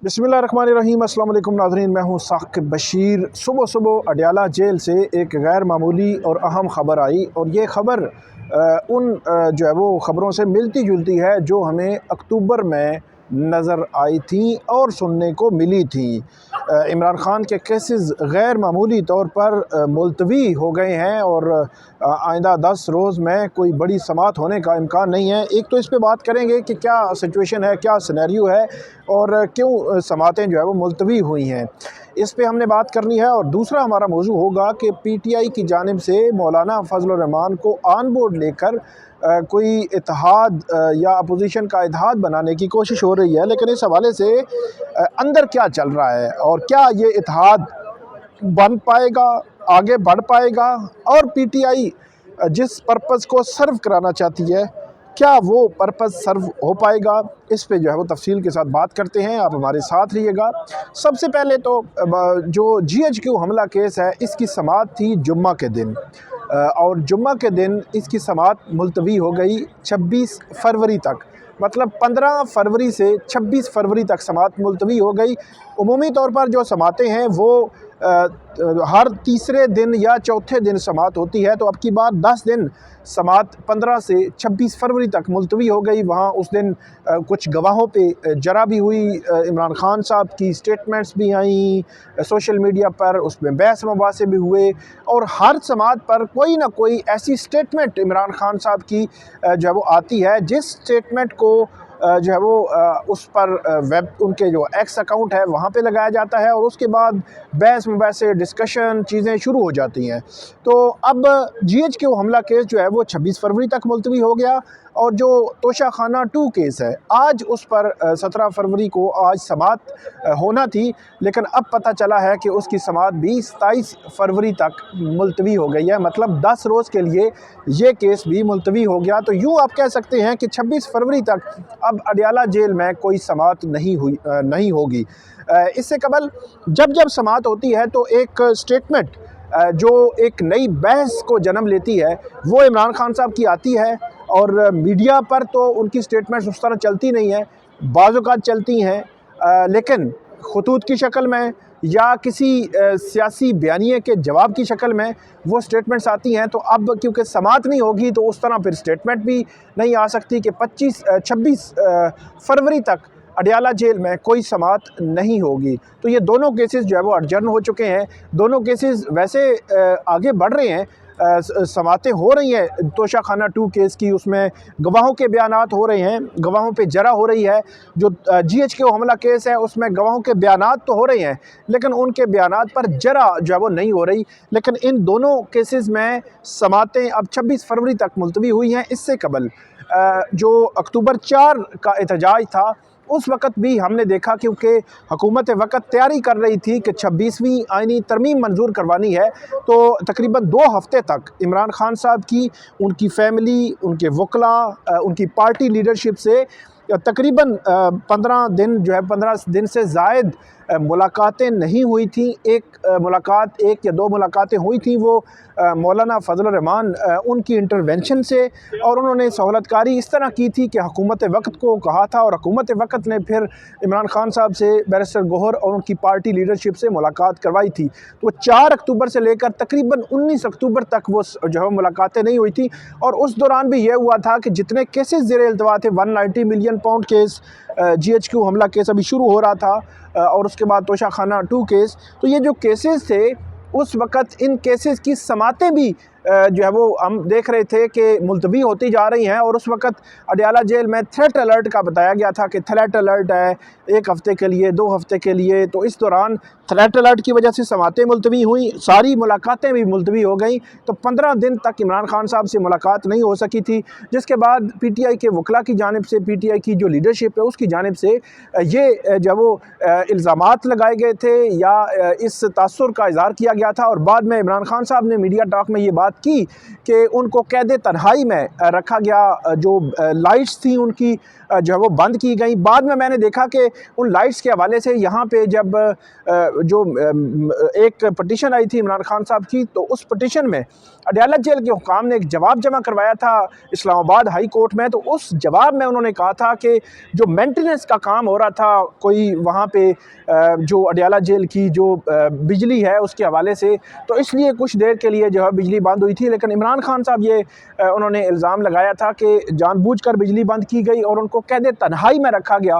बिस्मिल्लाहिर्रहमानिर्रहीम। अस्सलाम वालेकुम नाज़रीन, मैं हूँ साकिब बशीर। सुबह सुबह अडयाला जेल से एक गैर मामूली और अहम ख़बर आई और ये ख़बर जो है वो ख़बरों से मिलती जुलती है जो हमें अक्टूबर में नज़र आई थी और सुनने को मिली थी। इमरान ख़ान के केसेस गैर मामूली तौर पर मुलतवी हो गए हैं और आइंदा 10 रोज़ में कोई बड़ी समाअत होने का इम्कान नहीं है। एक तो इस पे बात करेंगे कि क्या सिचुएशन है, क्या सिनेरियो है और क्यों समाअतें जो है वो मुलतवी हुई हैं, इस पे हमने बात करनी है। और दूसरा हमारा मौजू होगा कि पीटीआई की जानिब से मौलाना फजल रहमान को ऑन बोर्ड लेकर कोई इत्तेहाद या अपोजिशन का इत्तेहाद बनाने की कोशिश हो रही है, लेकिन इस हवाले से अंदर क्या चल रहा है और क्या ये इत्तेहाद बन पाएगा, आगे बढ़ पाएगा और पीटीआई जिस पर्पज़ को सर्व कराना चाहती है क्या वो पर्पज़ सर्व हो पाएगा, इस पे जो है वो तफसील के साथ बात करते हैं। आप हमारे साथ रहिएगा। सबसे पहले तो जो जीएचक्यू हमला केस है इसकी समाअत थी जुम्मा के दिन और जुम्मा के दिन इसकी समाअत मुलतवी हो गई 26 फरवरी तक। मतलब 15 फरवरी से 26 फरवरी तक समाअत मुलतवी हो गई। उमूमी तौर पर जो समाअतें हैं वो हर तीसरे दिन या चौथे दिन समाअत होती है, तो अब की बार 10 दिन समाअत 15 से 26 फरवरी तक मुलतवी हो गई। वहाँ उस दिन कुछ गवाहों पे जरा भी हुई, इमरान ख़ान साहब की स्टेटमेंट्स भी आई सोशल मीडिया पर, उसमें बहस मुबासे भी हुए और हर समाअत पर कोई ना कोई ऐसी स्टेटमेंट इमरान ख़ान साहब की जो है वो आती है जिस स्टेटमेंट को जो है वो उस पर वेब उनके जो एक्स अकाउंट है वहाँ पे लगाया जाता है और उसके बाद बहस मुबासे डिस्कशन चीज़ें शुरू हो जाती हैं। तो अब जीएचक्यू हमला केस जो है वो 26 फरवरी तक मुलतवी हो गया और जो तोशा खाना 2 केस है आज उस पर 17 फरवरी को आज समाअत होना थी, लेकिन अब पता चला है कि उसकी समाअत भी 27 फरवरी तक मुलतवी हो गई है। मतलब 10 रोज़ के लिए ये केस भी मुलतवी हो गया। तो यूँ आप कह सकते हैं कि 26 फरवरी तक अब अडयाला जेल में कोई समाअत नहीं होगी। इससे कबल जब जब समाअत होती है तो एक स्टेटमेंट जो एक नई बहस को जन्म लेती है वो इमरान ख़ान साहब की आती है और मीडिया पर तो उनकी स्टेटमेंट्स उस तरह चलती नहीं हैं, बाज़-औक़ात चलती हैं लेकिन ख़ुतूत की शक्ल में या किसी सियासी बयानिए के जवाब की शक्ल में वो स्टेटमेंट्स आती हैं। तो अब क्योंकि समाअत नहीं होगी तो उस तरह फिर स्टेटमेंट भी नहीं आ सकती कि 26 फरवरी तक अडयाला जेल में कोई समाअत नहीं होगी। तो ये दोनों केसेस जो है वो अडजर्न हो चुके हैं। दोनों केसेस वैसे आगे बढ़ रहे हैं, समाअतें हो रही हैं। तोशा खाना 2 केस की उसमें गवाहों के बयानात हो रहे हैं, गवाहों पे जरा हो रही है। जो जीएचक्यू हमला केस है उसमें गवाहों के बयानात तो हो रहे हैं लेकिन उनके बयानात पर जरा जो है वो नहीं हो रही। लेकिन इन दोनों केसेस में समाअतें अब 26 फरवरी तक मुलतवी हुई हैं। इससे कबल जो अक्टूबर 4 का एहतजाज था उस वक़्त भी हमने देखा, क्योंकि हुकूमत वक़्त तैयारी कर रही थी कि 26वीं आइनी तरमीम मंजूर करवानी है, तो तकरीबन 2 हफ़्ते तक इमरान ख़ान साहब की, उनकी फ़ैमिली, उनके वकला, उनकी पार्टी लीडरशिप से तकरीबन 15 दिन जो है 15 दिन से ज़ायद मुलाकातें नहीं हुई थी। एक मुलाकात, 1 या 2 मुलाकातें हुई थी, वो मौलाना फजल रहमान उनकी इंटरवेंशन से, और उन्होंने सहूलतकारी इस तरह की थी कि हुकूमत वक़्त को कहा था और हुकूमत वक़्त ने फिर इमरान ख़ान साहब से, बैरिस्टर गौहर और उनकी पार्टी लीडरशिप से मुलाकात करवाई थी। तो 4 अक्टूबर से लेकर तकरीबन 19 अक्टूबर तक वो जो है मुलाकातें नहीं हुई थी और उस दौरान भी ये हुआ था कि जितने केसेस ज़ेरे इल्तवा थे, 190 मिलियन पाउंड केस, जीएचक्यू हमला केस अभी शुरू हो रहा था और उसके बाद तोशा खाना 2 केस, तो ये जो केसेस थे उस वक़्त इन केसेस की समाअतें भी जो है वो हम देख रहे थे कि मुलतवी होती जा रही हैं। और उस वक़्त अडयाला जेल में थ्रेट अलर्ट का बताया गया था कि थ्रेट अलर्ट है 1 हफ़्ते के लिए, 2 हफ़्ते के लिए। तो इस दौरान थ्रेट अलर्ट की वजह से समाअतें मुलतवी हुई, सारी मुलाकातें भी मुलतवी हो गई। तो 15 दिन तक इमरान ख़ान साहब से मुलाकात नहीं हो सकी थी, जिसके बाद पीटीआई के वकला की जानिब से, पीटीआई की जो लीडरशिप है उसकी जानिब से ये जो वो इल्ज़ामात लगाए गए थे या इस तासुर का इज़हार किया गया था। और बाद में इमरान ख़ान साहब ने मीडिया टॉक में ये बात बात की कि उनको कैद तन्हाई में रखा गया, जो लाइट्स थी उनकी जो है वो बंद की गई। बाद में मैंने देखा कि उन लाइट्स के हवाले से यहाँ पे जब जो एक पटिशन आई थी इमरान खान साहब की, तो उस पटिशन में अडयाला जेल के हुकाम ने एक जवाब जमा करवाया था इस्लामाबाद हाई कोर्ट में। तो उस जवाब में उन्होंने कहा था कि जो मेंटेनेंस का काम हो रहा था कोई वहाँ पे जो अडयाला जेल की जो बिजली है उसके हवाले से, तो इसलिए कुछ देर के लिए जो है बिजली बंद हुई थी। लेकिन इमरान खान साहब ये उन्होंने इल्ज़ाम लगाया था कि जानबूझकर बिजली बंद की गई और उनको कैद तन्हाई में रखा गया,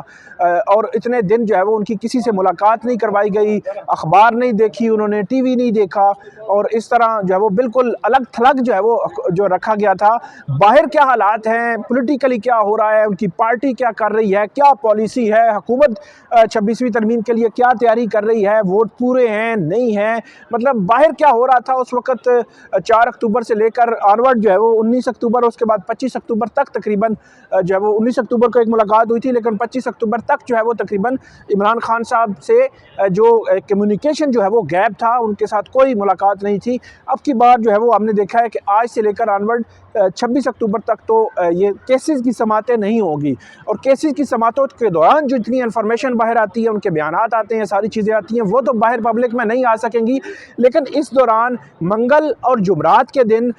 और इतने दिन जो है वो उनकी किसी से मुलाकात नहीं करवाई गई, अखबार नहीं देखी उन्होंने, टीवी नहीं देखा, और इस तरह जो है वो बिल्कुल अलग थलग जो है वो जो रखा गया था। बाहर क्या हालात हैं, पॉलिटिकली क्या हो रहा है, उनकी पार्टी क्या कर रही है, क्या पॉलिसी है, हुकूमत 26वीं तरमीम के लिए क्या तैयारी कर रही है, वोट पूरे हैं नहीं हैं, मतलब बाहर क्या हो रहा था उस वक़्त 4 अक्टूबर से लेकर ऑनवर्ड जो है वो 19 अक्टूबर, उसके बाद 25 अक्टूबर तक तकरीबन जो है वो 19 अक्टूबर को एक मुलाकात हुई थी, लेकिन 25 अक्टूबर तक जो है वो तकरीबन इमरान खान साहब से जो कम्युनिकेशन जो है वो गैप था, उनके साथ कोई मुलाकात नहीं थी। अब की बार जो है वो हमने देखा है कि आज से लेकर ऑनवर्ड 26 अक्टूबर तक तो ये केसेस की समातें नहीं होगी, और केसेस की समातों के दौरान जो इतनी इन्फॉर्मेशन बाहर आती है, उनके बयानात आते हैं, सारी चीज़ें आती हैं, वो तो बाहर पब्लिक में नहीं आ सकेंगी। लेकिन इस दौरान मंगल और जुमरात के दिन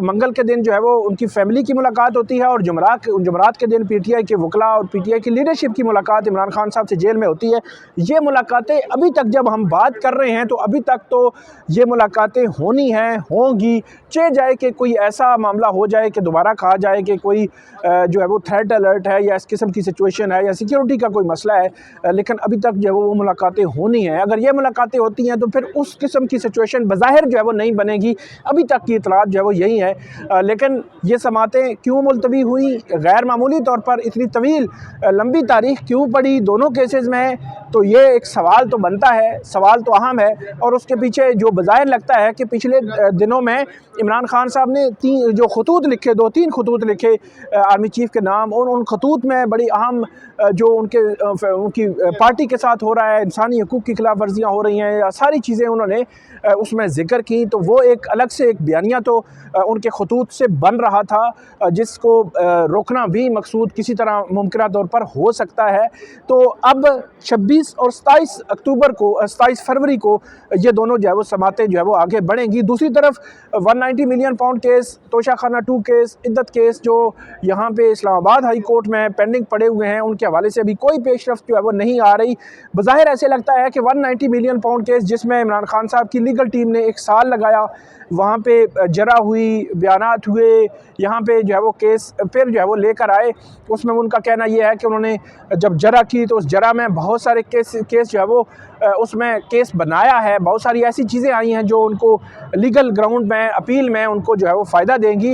मंगल के दिन जो है वो उनकी फैमिली की मुलाकात होती है, और जुमरात के दिन PTI के वकला और PTI की लीडरशिप की मुलाकात इमरान खान साहब से जेल में होती है। ये मुलाकातें अभी तक जब हम बात कर रहे हैं तो अभी तक तो ये मुलाकातें होनी हैं, होंगी, चाहे जाए कि कोई ऐसा मामला हो जाए कि दोबारा कहा जाए कि कोई जो है वो थ्रेट अलर्ट है या इस किस्म की सिचुएशन है या सिक्योरिटी का कोई मसला है, लेकिन अभी तक जो है वो मुलाकातें होनी हैं। अगर ये मुलाकातें होती हैं तो फिर उस किस्म की सिचुएशन बज़ाहिर जो है वो नहीं बनेगी। अभी तक की इतलात जो है वो यही है। लेकिन ये समातें क्यों मुलतवी हुई, गैर मामूली तौर पर इतनी तवील लंबी तारीख क्यों पड़ी दोनों केसेस में, तो ये एक सवाल तो बनता है, सवाल तो अहम है। और उसके पीछे जो बज़ाहिर लगता है कि पिछले दिनों में इमरान खान साहब ने जो खतूत लिखे, 2-3 खतूत लिखे आर्मी चीफ़ के नाम, और उन खतूत में बड़ी अहम जो उनकी पार्टी के साथ हो रहा है, इंसानी हकूक़ की खिलाफ वर्जियाँ हो रही हैं, सारी चीज़ें उन्होंने उसमें ज़िक्र की। तो वो एक अलग से एक बयानिया तो उनके खतूत से बन रहा था, जिसको रोकना भी मकसूद किसी तरह मुमकिन तौर पर हो सकता है। तो अब 26 और 27 फरवरी को ये दोनों जो है वो समातें जो है वो आगे बढ़ेंगी। दूसरी तरफ 190 million pound case, Toshakhana 2 case, इद्दत केस जो यहाँ पे इस्लामाबाद हाई कोर्ट में पेंडिंग पड़े हुए हैं, उनके हवाले से अभी कोई पेशरफ्त जो है वो नहीं आ रही। बज़ाहिर ऐसे लगता है कि 190 मिलियन पाउंड केस, जिसमें इमरान खान साहब की लीगल टीम ने 1 साल लगाया, वहाँ पे जरा हुई, बयानात हुए, यहाँ पे जो है वो केस फिर जो है वो लेकर आए। उसमें उनका कहना ये है कि उन्होंने जब जरा की तो उस जरा में बहुत सारे केस जो है वो उसमें केस बनाया है, बहुत सारी ऐसी चीज़ें आई हैं जो उनको लीगल ग्राउंड में, अपील में उनको जो है वो फ़ायदा देंगी।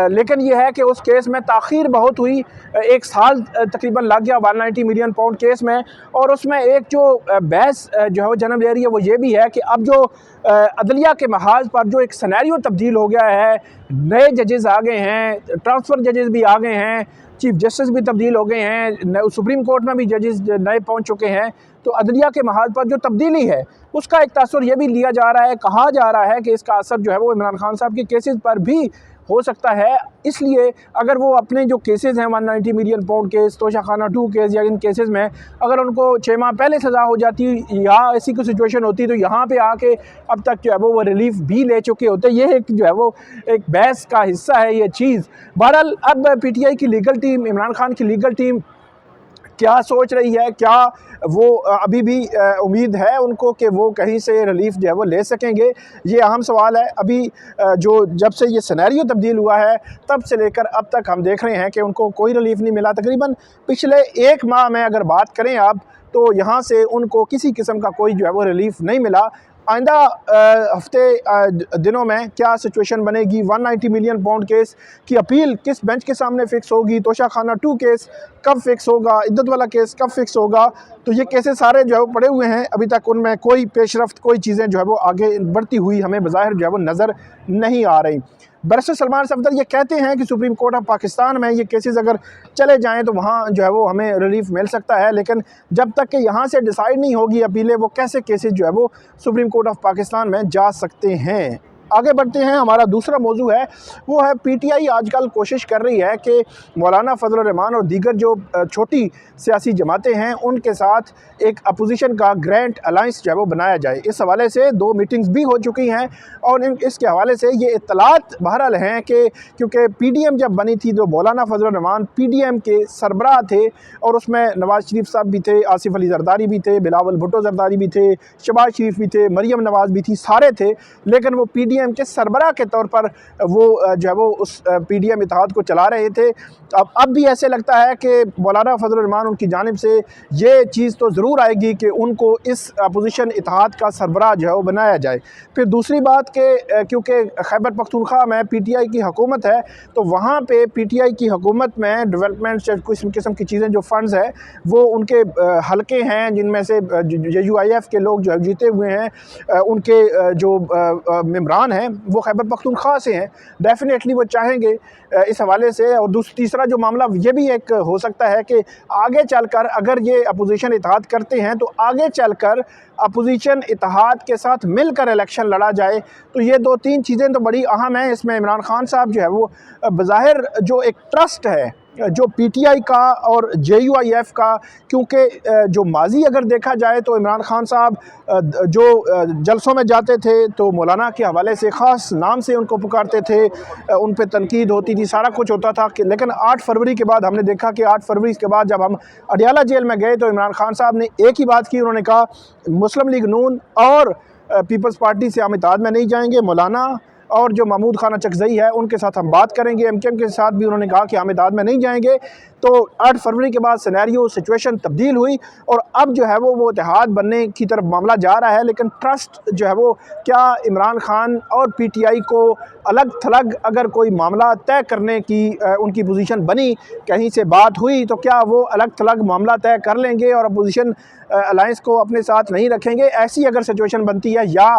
लेकिन ये है कि उस केस में ताख़ीर बहुत हुई, 1 साल तकरीबन लग गया 190 मिलियन पाउंड केस में। और उसमें एक जो बहस जो है वो जन्म ले रही है वो ये भी है कि अब जो अदलिया के महाज पर जो एक सिनेरियो तब्दील हो गया है, नए जजेस आ गए हैं, ट्रांसफ़र जजेस भी आ गए हैं, चीफ जस्टिस भी तब्दील हो गए हैं, सुप्रीम कोर्ट में भी जजेस नए पहुंच चुके हैं। तो अदलिया के महाज पर जो तब्दीली है उसका एक तासुर ये भी लिया जा रहा है, कहा जा रहा है कि इसका असर जो है वो इमरान खान साहब के केसेस पर भी हो सकता है। इसलिए अगर वो अपने जो केसेस हैं 190 million pound case, Toshakhana 2 case, या इन केसेस में अगर उनको 6 माह पहले सज़ा हो जाती या ऐसी कोई सिचुएशन होती तो यहाँ पे आके अब तक जो है वो रिलीफ भी ले चुके होते। ये एक जो है वो एक बहस का हिस्सा है ये चीज़। बहरहाल अब PTI की लीगल टीम, इमरान खान की लीगल टीम क्या सोच रही है, क्या वो अभी भी उम्मीद है उनको कि वो कहीं से रिलीफ जो है वो ले सकेंगे, ये अहम सवाल है। अभी जो जब से ये सिनेरियो तब्दील हुआ है तब से लेकर अब तक हम देख रहे हैं कि उनको कोई रिलीफ नहीं मिला। तकरीबन पिछले 1 माह में अगर बात करें आप, तो यहाँ से उनको किसी किस्म का कोई जो है वो रिलीफ नहीं मिला। आइंदा हफ्ते दिनों में क्या सिचुएशन बनेगी, 190 मिलियन पाउंड केस की अपील किस बेंच के सामने फ़िक्स होगी, तोशाखाना 2 केस कब फ़िक्स होगा, इद्दत वाला केस कब फ़िक्स होगा, तो ये केसेस सारे जो है वो पड़े हुए हैं। अभी तक उनमें कोई पेशरफ्त, कोई चीज़ें जो है वो आगे बढ़ती हुई हमें बज़ाहिर जो है वो नज़र नहीं आ रही। बैरिस्टर सलमान सफदर ये कहते हैं कि सुप्रीम कोर्ट ऑफ पाकिस्तान में ये केसेस अगर चले जाएं तो वहाँ जो है वो हमें रिलीफ मिल सकता है, लेकिन जब तक कि यहाँ से डिसाइड नहीं होगी अपीलें, वो कैसे केसेस जो है वो सुप्रीम कोर्ट ऑफ पाकिस्तान में जा सकते हैं। आगे बढ़ते हैं। हमारा दूसरा मौजू है वो है PTI आजकल कोशिश कर रही है कि मौलाना फजल रहमान और दीगर जो छोटी सियासी जमातें हैं उनके साथ एक अपोजिशन का ग्रैंड अलाइंस जो है वो बनाया जाए। इस हवाले से 2 मीटिंग्स भी हो चुकी हैं और इसके हवाले से ये इत्तलात बहरहाल हैं कि क्योंकि PDM जब बनी थी तो मौलाना फजल रहमान PDM के सरबराह थे और उसमें नवाज़ शरीफ साहब भी थे, आसिफ अली जरदारी भी थे, बिलावल भुट्टो जरदारी भी थे, शहबाज शरीफ भी थे, मरियम नवाज़ भी थी, सारे थे। लेकिन वो PDM के सरबराह के तौर पर वो जो है वो उस PDM इत्तेहाद को चला रहे थे। अब भी ऐसे लगता है कि मौलाना फजल रहमान उनकी जानिब से ये चीज़ तो ज़रूर आएगी कि उनको इस अपोजिशन इत्तेहाद का सरबराह जो है वो बनाया जाए। फिर दूसरी बात कि क्योंकि खैबर पख्तूनख्वा में PTI की हुकूमत है तो वहाँ पे PTI की हुकूमत में डेवलपमेंट से कुछ किस्म की चीज़ें जो फ़ंड्स हैं वो उनके हलके हैं जिनमें से JUIF के लोग जो है जीते हुए हैं, उनके जो मेम्बरान हैं वो खैबर पख्तूनख्वा से हैं। डेफिनेटली वो चाहेंगे इस हवाले से। और तीसरा जो मामला ये भी एक हो सकता है कि आगे चलकर अगर ये अपोजिशन इत्तेहाद करते हैं तो आगे चलकर अपोजिशन इत्तेहाद के साथ मिलकर इलेक्शन लड़ा जाए। तो ये 2-3 चीज़ें तो बड़ी अहम हैं। इसमें इमरान खान साहब जो है वो बज़ाहिर जो एक ट्रस्ट है जो PTI का और JUIF का, क्योंकि जो माजी अगर देखा जाए तो इमरान खान साहब जो जलसों में जाते थे तो मौलाना के हवाले से ख़ास नाम से उनको पुकारते थे, उन पे तनकीद होती थी, सारा कुछ होता था कि लेकिन 8 फरवरी के बाद हमने देखा कि 8 फरवरी के बाद जब हम अडियाला जेल में गए तो इमरान खान साहब ने एक ही बात की। उन्होंने कहा मुस्लिम लीग नून और पीपल्स पार्टी से हम इत्तेहाद में नहीं जाएंगे। मौलाना और जो महमूद खान चकजई है उनके साथ हम बात करेंगे। MKM के साथ भी उन्होंने कहा कि हम इत्तेहाद में नहीं जाएंगे। तो 8 फरवरी के बाद सिनेरियो सिचुएशन तब्दील हुई और अब जो है वो इत्तेहाद बनने की तरफ मामला जा रहा है। लेकिन ट्रस्ट जो है वो क्या इमरान खान और PTI को अलग थलग अगर कोई मामला तय करने की उनकी पोजीशन बनी, कहीं से बात हुई तो क्या वो अलग थलग मामला तय कर लेंगे और अपोजिशन अलायंस को अपने साथ नहीं रखेंगे? ऐसी अगर सिचुएशन बनती है या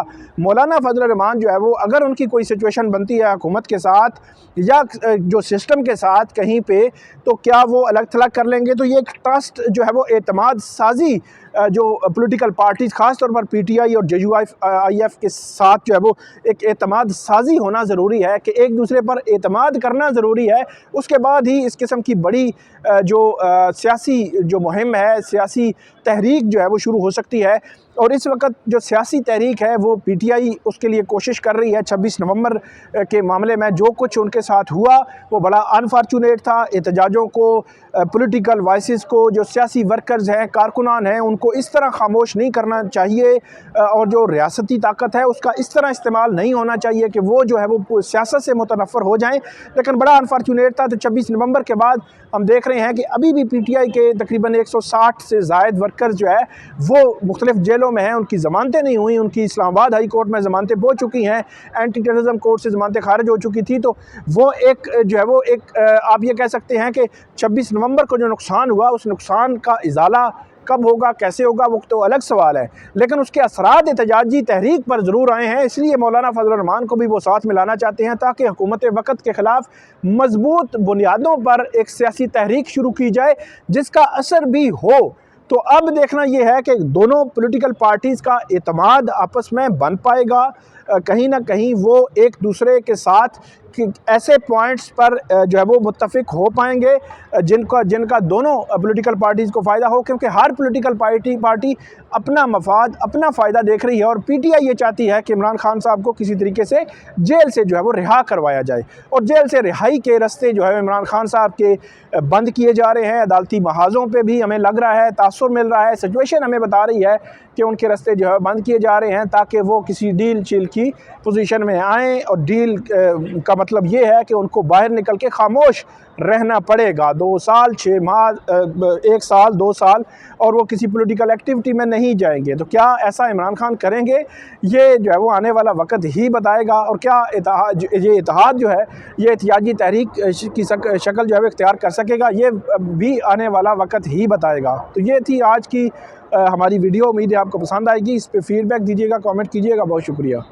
मौलाना फजल रहमान जो है वो अगर उनकी कोई सिचुएशन बनती है हुकूमत के साथ या जो सिस्टम के साथ कहीं पे, तो क्या वो अलग थलग कर लेंगे? तो ये एक ट्रस्ट जो है वो एतमाद साजी जो पॉलिटिकल पार्टीज़ ख़ास तौर पर PTI और JUIF के साथ जो है वो एक एतमाद साजी होना ज़रूरी है कि एक दूसरे पर एतमाद करना ज़रूरी है। उसके बाद ही इस किस्म की बड़ी जो सियासी जो मुहिम है, सियासी तहरीक जो है वो शुरू हो सकती है। और इस वक्त जो सियासी तहरीक है वो PTI उसके लिए कोशिश कर रही है। 26 नवंबर के मामले में जो कुछ उनके साथ हुआ वो बड़ा अनफॉर्चुनेट था। एहतजाजों को, पॉलिटिकल वॉइसेस को, जो सियासी वर्कर्स हैं, कारकुनान हैं, उनको इस तरह खामोश नहीं करना चाहिए और जो रियासती ताकत है उसका इस तरह इस्तेमाल नहीं होना चाहिए कि वो जो है वो सियासत से मुतनफ़र हो जाएँ। लेकिन बड़ा अनफॉर्चुनेट था। तो 26 नवंबर के बाद हम देख रहे हैं कि अभी भी PTI के तकरीबन 160 से ज़ायद वर्कर्स जो है वो मुख्तलिफ़ जेलों में हैं। उनकी ज़मानतें नहीं हुई। उनकी इस्लामाबाद हाई कोर्ट में ज़मानतें हो चुकी हैं, एंटी टेररिज्म कोर्ट से ज़मानतें खारिज हो चुकी थी। तो वो एक जो है वो एक आप ये कह सकते हैं कि 26 नवंबर को जो नुकसान हुआ उस नुकसान का इजाला कब होगा, कैसे होगा, वो तो अलग सवाल है। लेकिन उसके असरात एहतजाजी तहरीक पर ज़रूर आए हैं। इसलिए मौलाना फजल रहमान को भी वो साथ मिलाना चाहते हैं ताकि हुकूमत वक़्त के ख़िलाफ़ मज़बूत बुनियादों पर एक सियासी तहरीक शुरू की जाए जिसका असर भी हो। तो अब देखना ये है कि दोनों पॉलिटिकल पार्टीज़ का एतमाद आपस में बन पाएगा, कहीं ना कहीं वो एक दूसरे के साथ ऐसे पॉइंट्स पर जो है वो मुत्तफ़िक हो पाएंगे जिनका दोनों पॉलिटिकल पार्टीज़ को फ़ायदा हो। क्योंकि हर पॉलिटिकल पार्टी अपना मफाद, अपना फ़ायदा देख रही है और PTI ये चाहती है कि इमरान खान साहब को किसी तरीके से जेल से जो है वो रिहा करवाया जाए। और जेल से रिहाई के रास्ते जो है इमरान खान साहब के बंद किए जा रहे हैं। अदालती महाज़ों पे भी हमें लग रहा है, तासुर मिल रहा है, सिचुएशन हमें बता रही है कि उनके रास्ते जो है बंद किए जा रहे हैं ताकि वो किसी डील चील की पोजीशन में आएँ। और डील का मतलब ये है कि उनको बाहर निकल के खामोश रहना पड़ेगा 2 साल, 6 माह, 1 साल, 2 साल, और वो किसी पॉलिटिकल एक्टिविटी में नहीं जाएंगे। तो क्या ऐसा इमरान खान करेंगे? ये जो है वो आने वाला वक्त ही बताएगा। और क्या ये इत्तेहाद जो है ये एहतजाजी तहरीक की शक्ल जो है इख्तियार कर सकेगा, ये भी आने वाला वक्त ही बताएगा। तो ये थी आज की हमारी वीडियो। उम्मीद है आपको पसंद आएगी। इस पर फीडबैक दीजिएगा, कमेंट कीजिएगा। बहुत शुक्रिया।